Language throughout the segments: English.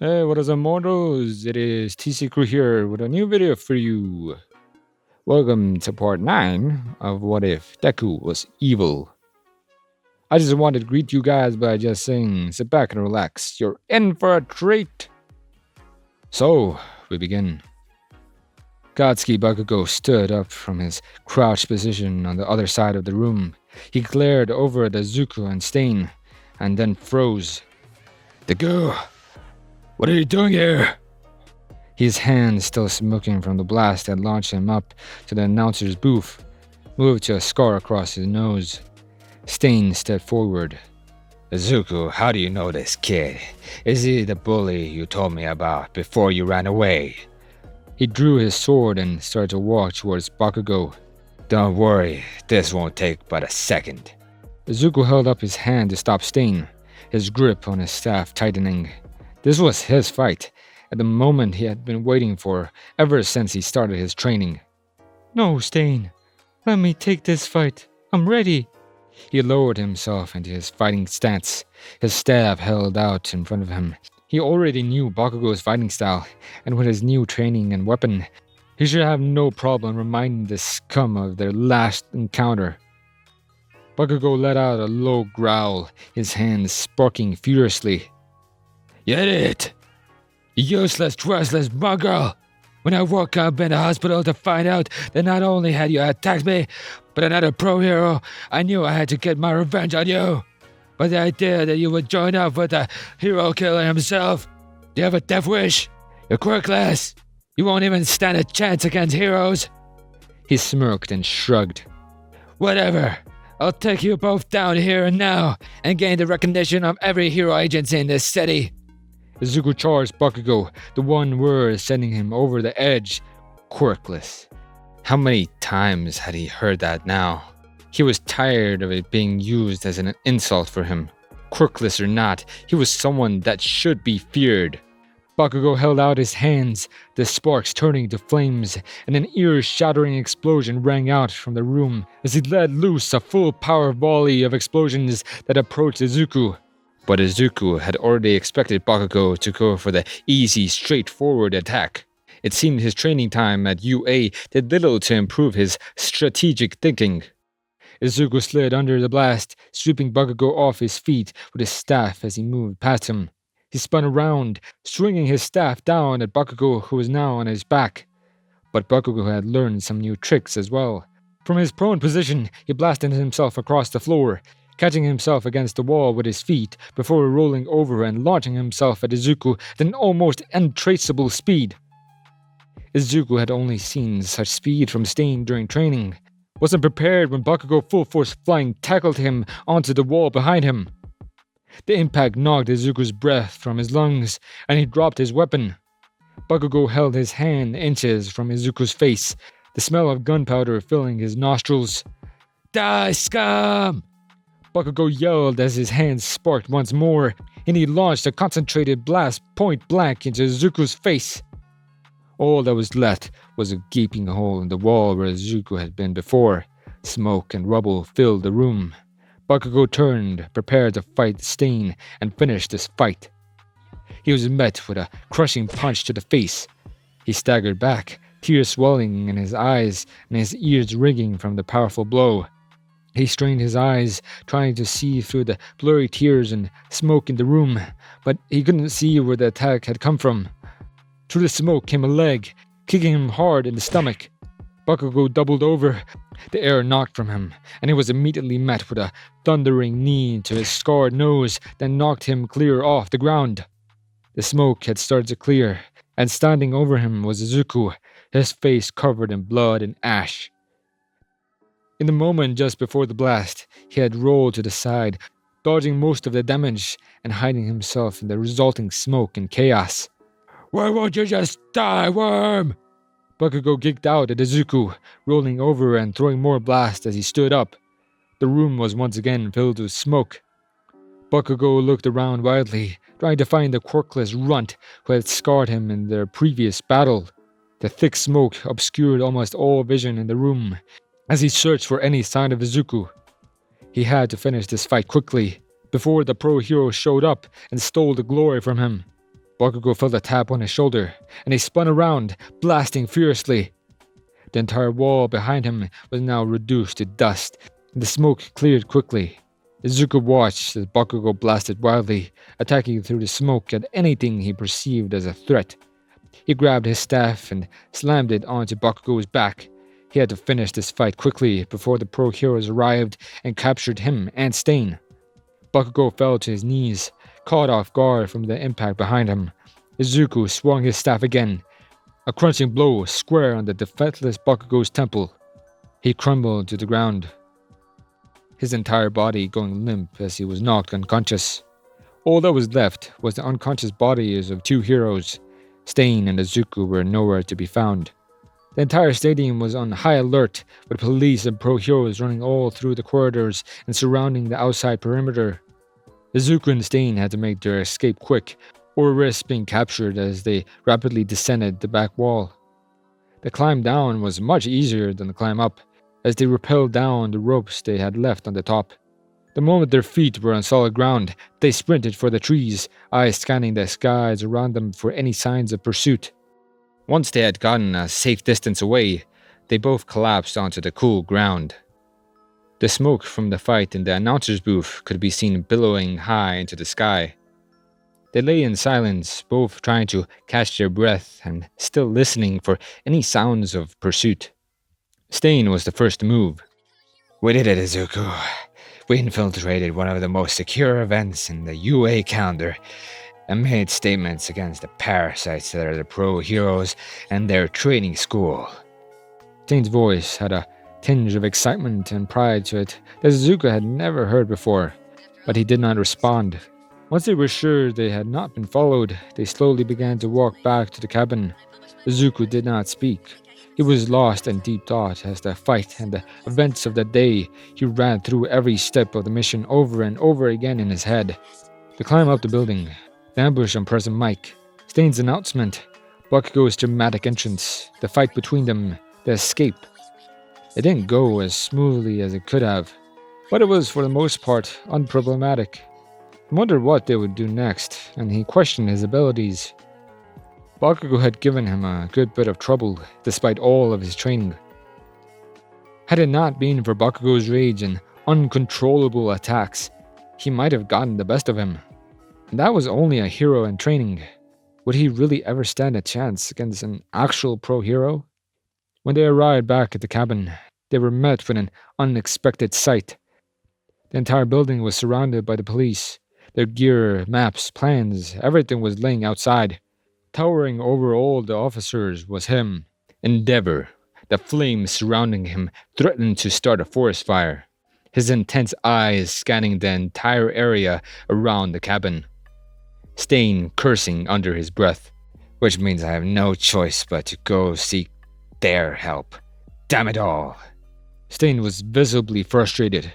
Hey, what is up, mortals? It is TCCrew here with a new video for you. Welcome to part 9 of What If Deku Was Evil. I just wanted to greet you guys by just saying, sit back and relax. You're in for a treat. So, we begin. Godski Bakugou stood up from his crouched position on the other side of the room. He glared over at Izuku and Stain, and then froze. Deku, what are you doing here? His hand, still smoking from the blast that launched him up to the announcer's booth, moved to a scar across his nose. Stain stepped forward. Izuku, how do you know this kid? Is he the bully you told me about before you ran away? He drew his sword and started to walk towards Bakugou. Don't worry, this won't take but a second. Izuku held up his hand to stop Stain, his grip on his staff tightening. This was his fight, at the moment he had been waiting for ever since he started his training. No, Stain. Let me take this fight. I'm ready. He lowered himself into his fighting stance, his staff held out in front of him. He already knew Bakugou's fighting style, and with his new training and weapon, he should have no problem reminding the scum of their last encounter. Bakugou let out a low growl, his hands sparking furiously. You idiot! You useless, trustless mongrel! When I woke up in the hospital to find out that not only had you attacked me, but another pro hero, I knew I had to get my revenge on you. But the idea that you would join up with the hero killer himself, do you have a death wish? You're quirkless. You won't even stand a chance against heroes. He smirked and shrugged. Whatever. I'll take you both down here and now and gain the recognition of every hero agency in this city. Izuku charged Bakugou, the one word sending him over the edge. Quirkless. How many times had he heard that now? He was tired of it being used as an insult for him. Quirkless or not, he was someone that should be feared. Bakugou held out his hands, the sparks turning to flames, and an ear-shattering explosion rang out from the room as he let loose a full-power volley of explosions that approached Izuku. But Izuku had already expected Bakugou to go for the easy, straightforward attack. It seemed his training time at UA did little to improve his strategic thinking. Izuku slid under the blast, sweeping Bakugou off his feet with his staff as he moved past him. He spun around, swinging his staff down at Bakugou, who was now on his back. But Bakugou had learned some new tricks as well. From his prone position, he blasted himself across the floor, catching himself against the wall with his feet before rolling over and launching himself at Izuku at an almost untraceable speed. Izuku had only seen such speed from Stain during training, wasn't prepared when Bakugou full force flying tackled him onto the wall behind him. The impact knocked Izuku's breath from his lungs, and he dropped his weapon. Bakugou held his hand inches from Izuku's face, the smell of gunpowder filling his nostrils. Die, scum! Bakugou yelled as his hands sparked once more, and he launched a concentrated blast point blank into Izuku's face. All that was left was a gaping hole in the wall where Izuku had been before. Smoke and rubble filled the room. Bakugou turned, prepared to fight Stain and finish this fight. He was met with a crushing punch to the face. He staggered back, tears swelling in his eyes and his ears ringing from the powerful blow. He strained his eyes, trying to see through the blurry tears and smoke in the room, but he couldn't see where the attack had come from. Through the smoke came a leg, kicking him hard in the stomach. Bakugou doubled over. The air knocked from him, and he was immediately met with a thundering knee to his scarred nose that knocked him clear off the ground. The smoke had started to clear, and standing over him was Izuku, his face covered in blood and ash. In the moment just before the blast, he had rolled to the side, dodging most of the damage and hiding himself in the resulting smoke and chaos. Why won't you just die, worm? Bakugou geeked out at Izuku, rolling over and throwing more blasts as he stood up. The room was once again filled with smoke. Bakugou looked around wildly, trying to find the quirkless runt who had scarred him in their previous battle. The thick smoke obscured almost all vision in the room as he searched for any sign of Izuku. He had to finish this fight quickly, before the pro hero showed up and stole the glory from him. Bakugou felt a tap on his shoulder, and he spun around, blasting furiously. The entire wall behind him was now reduced to dust, and the smoke cleared quickly. Izuku watched as Bakugou blasted wildly, attacking through the smoke at anything he perceived as a threat. He grabbed his staff and slammed it onto Bakugou's back. He had to finish this fight quickly before the pro heroes arrived and captured him and Stain. Bakugou fell to his knees, caught off guard from the impact behind him. Izuku swung his staff again, a crunching blow square on the defenseless Bakugou's temple. He crumbled to the ground, his entire body going limp as he was knocked unconscious. All that was left was the unconscious bodies of two heroes. Stain and Izuku were nowhere to be found. The entire stadium was on high alert, with police and pro heroes running all through the corridors and surrounding the outside perimeter. Izuku and Stain had to make their escape quick, or risk being captured as they rapidly descended the back wall. The climb down was much easier than the climb up, as they rappelled down the ropes they had left on the top. The moment their feet were on solid ground, they sprinted for the trees, eyes scanning the skies around them for any signs of pursuit. Once they had gotten a safe distance away, they both collapsed onto the cool ground. The smoke from the fight in the announcer's booth could be seen billowing high into the sky. They lay in silence, both trying to catch their breath and still listening for any sounds of pursuit. Stain was the first to move. "We did it, Izuku. We infiltrated one of the most secure events in the UA calendar and made statements against the parasites that are the pro heroes and their training school." Stain's voice had a tinge of excitement and pride to it that Izuku had never heard before, but he did not respond. Once they were sure they had not been followed, they slowly began to walk back to the cabin. Izuku did not speak. He was lost in deep thought as the fight and the events of that day. He ran through every step of the mission over and over again in his head. The climb up the building, the ambush on President Mike, Stain's announcement, Bakugou's dramatic entrance, the fight between them, the escape. It didn't go as smoothly as it could have, but it was for the most part unproblematic. He wondered what they would do next, and he questioned his abilities. Bakugou had given him a good bit of trouble, despite all of his training. Had it not been for Bakugou's rage and uncontrollable attacks, he might have gotten the best of him. And that was only a hero in training. Would he really ever stand a chance against an actual pro hero? When they arrived back at the cabin, they were met with an unexpected sight. The entire building was surrounded by the police. Their gear, maps, plans, everything was laying outside. Towering over all the officers was him, Endeavor. The flames surrounding him threatened to start a forest fire, his intense eyes scanning the entire area around the cabin. Stain cursing under his breath, "Which means I have no choice but to go seek their help. Damn it all." Stain was visibly frustrated.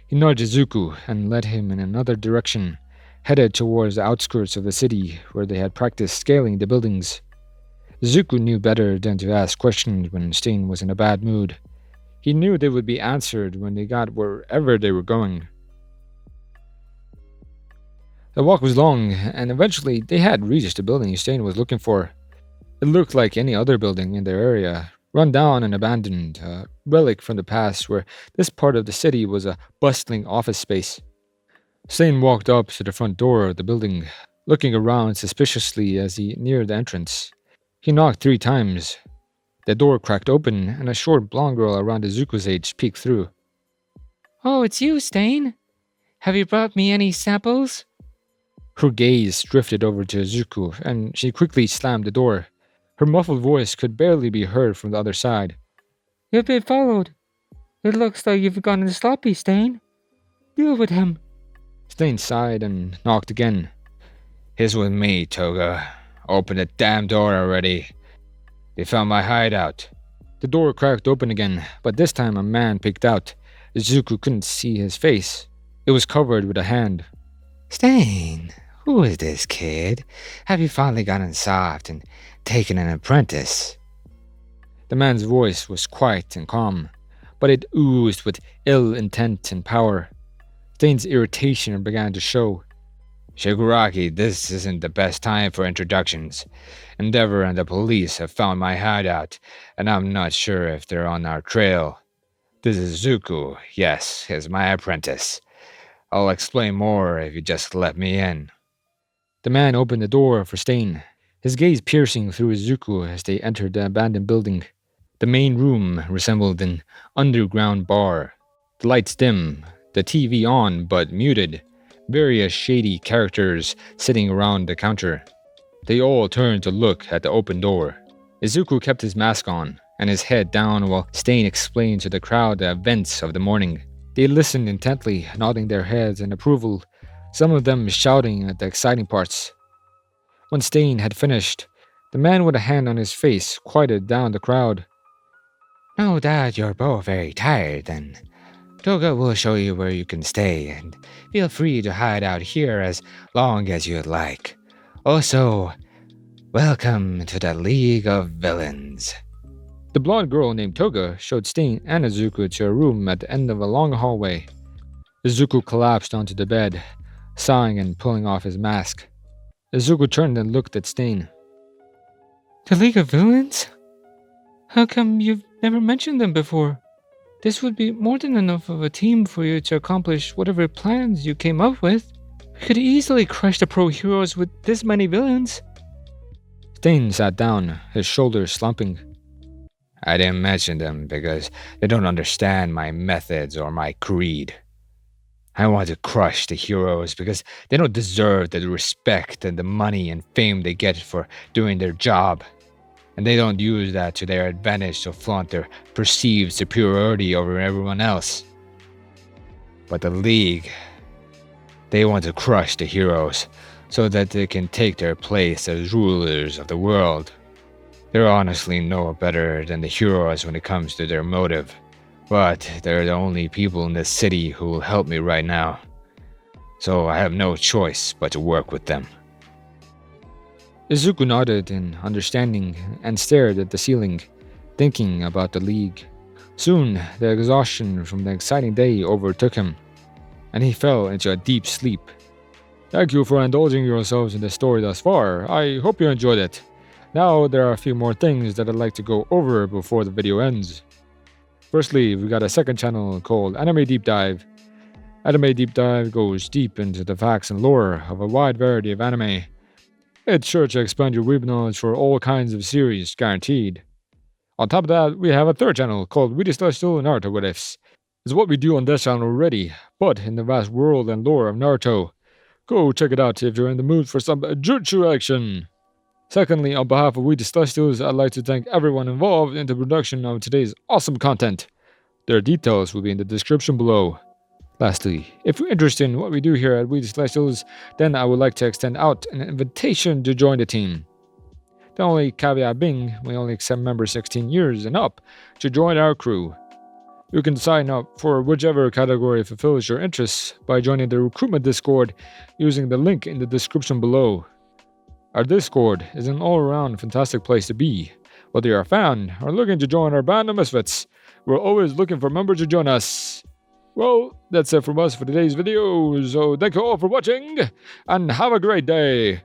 He nudged Izuku and led him in another direction, headed towards the outskirts of the city where they had practiced scaling the buildings. Izuku knew better than to ask questions when Stain was in a bad mood. He knew they would be answered when they got wherever they were going. The walk was long, and eventually they had reached the building Stain was looking for. It looked like any other building in their area, run down and abandoned, a relic from the past where this part of the city was a bustling office space. Stain walked up to the front door of the building, looking around suspiciously as he neared the entrance. He knocked 3 times. The door cracked open, and a short blonde girl around Izuku's age peeked through. "Oh, it's you, Stain. Have you brought me any samples?" Her gaze drifted over to Izuku, and she quickly slammed the door. Her muffled voice could barely be heard from the other side. "You've been followed. It looks like you've gotten sloppy, Stain. Deal with him." Stain sighed and knocked again. "He's with me, Toga. Open the damn door already. They found my hideout." The door cracked open again, but this time a man peeked out. Izuku couldn't see his face. It was covered with a hand. "Stain, who is this kid? Have you finally gotten soft and taken an apprentice?" The man's voice was quiet and calm, but it oozed with ill intent and power. Stain's irritation began to show. Shigaraki, this isn't the best time for introductions. Endeavor and the police have found my hideout, and I'm not sure if they're on our trail. This is Zuku, yes, is my apprentice. I'll explain more if you just let me in. The man opened the door for Stain, his gaze piercing through Izuku as they entered the abandoned building. The main room resembled an underground bar. The lights dim, the TV on but muted, various shady characters sitting around the counter. They all turned to look at the open door. Izuku kept his mask on and his head down while Stain explained to the crowd the events of the morning. They listened intently, nodding their heads in approval, some of them shouting at the exciting parts. When Stain had finished, the man with a hand on his face quieted down the crowd. No doubt you're both very tired, then. Toga will show you where you can stay, and feel free to hide out here as long as you'd like. Also, welcome to the League of Villains. The blonde girl named Toga showed Stain and Izuku to a room at the end of a long hallway. Izuku collapsed onto the bed, sighing and pulling off his mask. Izuku turned and looked at Stain. The League of Villains? How come you've never mentioned them before? This would be more than enough of a team for you to accomplish whatever plans you came up with. We could easily crush the pro heroes with this many villains. Stain sat down, his shoulders slumping. I didn't mention them because they don't understand my methods or my creed. I want to crush the heroes because they don't deserve the respect and the money and fame they get for doing their job. And they don't use that to their advantage to flaunt their perceived superiority over everyone else. But the League, they want to crush the heroes so that they can take their place as rulers of the world. They're honestly no better than the heroes when it comes to their motive, but they're the only people in this city who will help me right now. So I have no choice but to work with them. Izuku nodded in understanding and stared at the ceiling, thinking about the League. Soon, the exhaustion from the exciting day overtook him, and he fell into a deep sleep. Thank you for indulging yourselves in the story thus far. I hope you enjoyed it. Now, there are a few more things that I'd like to go over before the video ends. Firstly, we got a second channel called Anime Deep Dive. Anime Deep Dive goes deep into the facts and lore of a wide variety of anime. It's sure to expand your weeb knowledge for all kinds of series, guaranteed. On top of that, we have a third channel called Weedy Celestial Naruto What Ifs. It's what we do on this channel already, but in the vast world and lore of Naruto. Go check it out if you're in the mood for some jutsu action. Secondly, on behalf of We the Celestials, I'd like to thank everyone involved in the production of today's awesome content. Their details will be in the description below. Lastly, if you're interested in what we do here at We the Celestials, then I would like to extend out an invitation to join the team. The only caveat being, we only accept members 16 years and up to join our crew. You can sign up for whichever category fulfills your interests by joining the recruitment Discord using the link in the description below. Our Discord is an all-around fantastic place to be. Whether you're a fan or looking to join our band of misfits, we're always looking for members to join us. Well, that's it from us for today's video, so thank you all for watching, and have a great day!